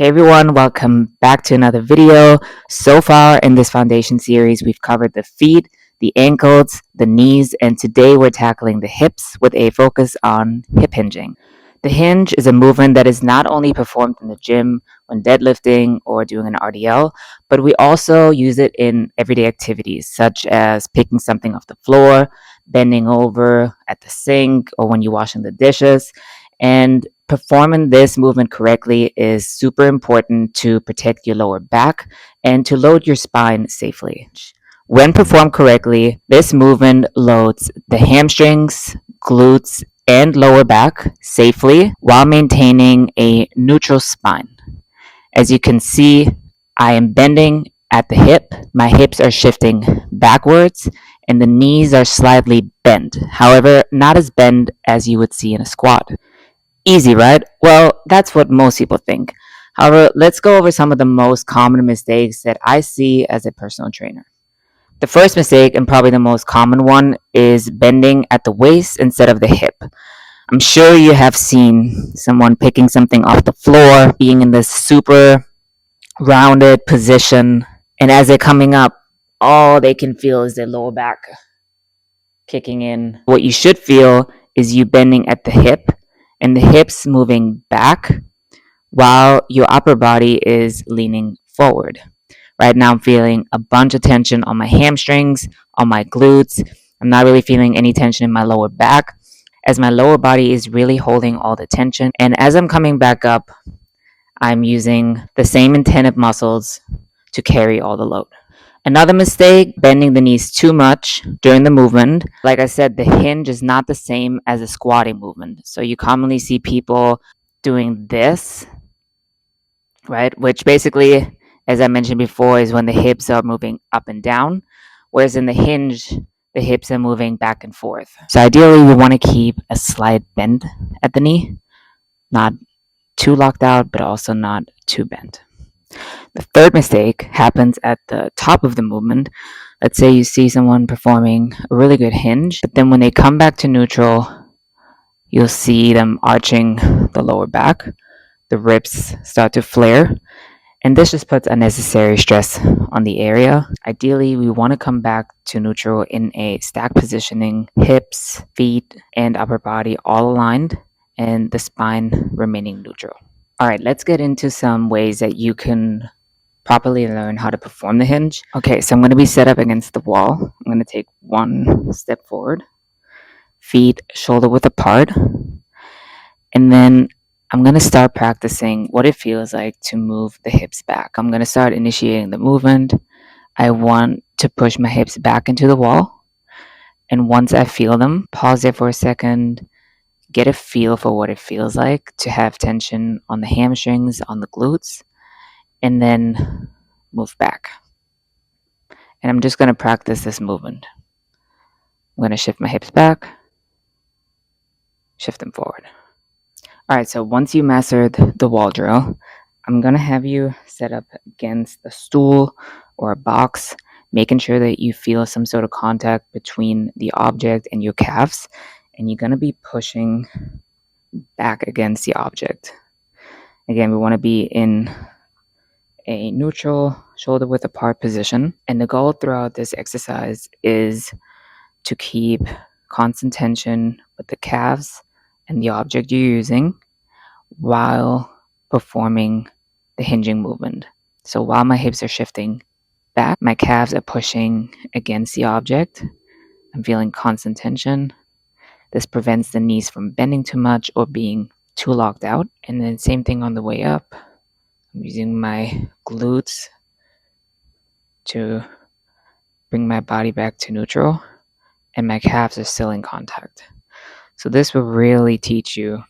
Hey everyone, welcome back to another video. So far in this foundation series, we've covered the feet, the ankles, the knees, and today we're tackling the hips with a focus on hip hinging. The hinge is a movement that is not only performed in the gym when deadlifting or doing an RDL, but we also use it in everyday activities such as picking something off the floor, bending over at the sink, or when you're washing the dishes. And performing this movement correctly is super important to protect your lower back and to load your spine safely. When performed correctly, this movement loads the hamstrings, glutes, and lower back safely while maintaining a neutral spine. As you can see, I am bending at the hip, my hips are shifting backwards, and the knees are slightly bent. However, not as bent as you would see in a squat. Easy, right? Well, that's what most people think. However, let's go over some of the most common mistakes that I see as a personal trainer. The first mistake, and probably the most common one, is bending at the waist instead of the hip. I'm sure you have seen someone picking something off the floor, being in this super rounded position, and as they're coming up, all they can feel is their lower back kicking in. What you should feel is you bending at the hip and the hips moving back while your upper body is leaning forward. Right now, I'm feeling a bunch of tension on my hamstrings, on my glutes. I'm not really feeling any tension in my lower back as my lower body is really holding all the tension. And as I'm coming back up, I'm using the same intended muscles to carry all the load. Another mistake, bending the knees too much during the movement. Like I said, the hinge is not the same as a squatting movement. So you commonly see people doing this, right? Which basically, as I mentioned before, is when the hips are moving up and down. Whereas in the hinge, the hips are moving back and forth. So ideally, we want to keep a slight bend at the knee, not too locked out, but also not too bent. The third mistake happens at the top of the movement. Let's say you see someone performing a really good hinge, but then when they come back to neutral, you'll see them arching the lower back. The ribs start to flare, and this just puts unnecessary stress on the area. Ideally, we want to come back to neutral in a stack positioning, hips, feet, and upper body all aligned, and the spine remaining neutral. All right, let's get into some ways that you can properly learn how to perform the hinge. Okay, so I'm going to be set up against the wall. I'm going to take one step forward, feet shoulder width apart, and then I'm going to start practicing what it feels like to move the hips back. I'm going to start initiating the movement. I want to push my hips back into the wall, and once I feel them, pause there for a second, get a feel for what it feels like to have tension on the hamstrings, on the glutes, and then move back. And I'm just going to practice this movement. I'm going to shift my hips back, shift them forward. All right, so once you mastered the wall drill, I'm going to have you set up against a stool or a box, making sure that you feel some sort of contact between the object and your calves. And you're going to be pushing back against the object. Again, we want to be in a neutral shoulder width apart position. And the goal throughout this exercise is to keep constant tension with the calves and the object you're using while performing the hinging movement. So while my hips are shifting back, my calves are pushing against the object. I'm feeling constant tension. This prevents the knees from bending too much or being too locked out. And then same thing on the way up. I'm using my glutes to bring my body back to neutral, and my calves are still in contact. So this will really teach you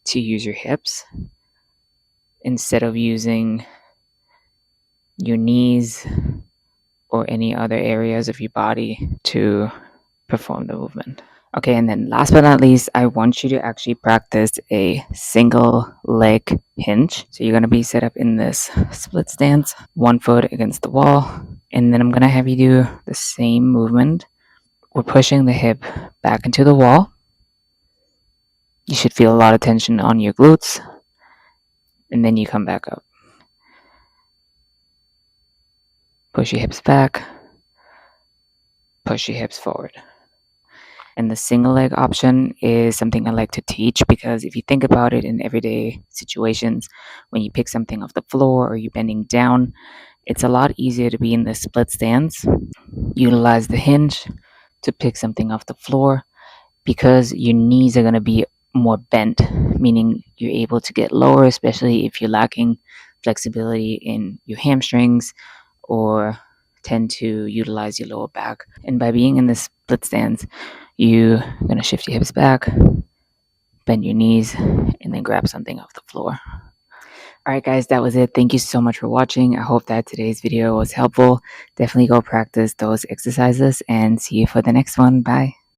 to use your hips instead of using your knees or any other areas of your body to perform the movement. Okay, and then last but not least, I want you to actually practice a single leg hinge. So you're going to be set up in this split stance, one foot against the wall, and then I'm going to have you do the same movement. We're pushing the hip back into the wall. You should feel a lot of tension on your glutes, and then you come back up. Push your hips back, push your hips forward. And the single leg option is something I like to teach because if you think about it in everyday situations, when you pick something off the floor or you're bending down, it's a lot easier to be in the split stance. Utilize the hinge to pick something off the floor because your knees are going to be more bent, meaning you're able to get lower, especially if you're lacking flexibility in your hamstrings or tend to utilize your lower back. And by being in this split stance, you're going to shift your hips back, bend your knees, and then grab something off the floor. All right, guys, that was it. Thank you so much for watching. I hope that today's video was helpful. Definitely go practice those exercises and see you for the next one. Bye.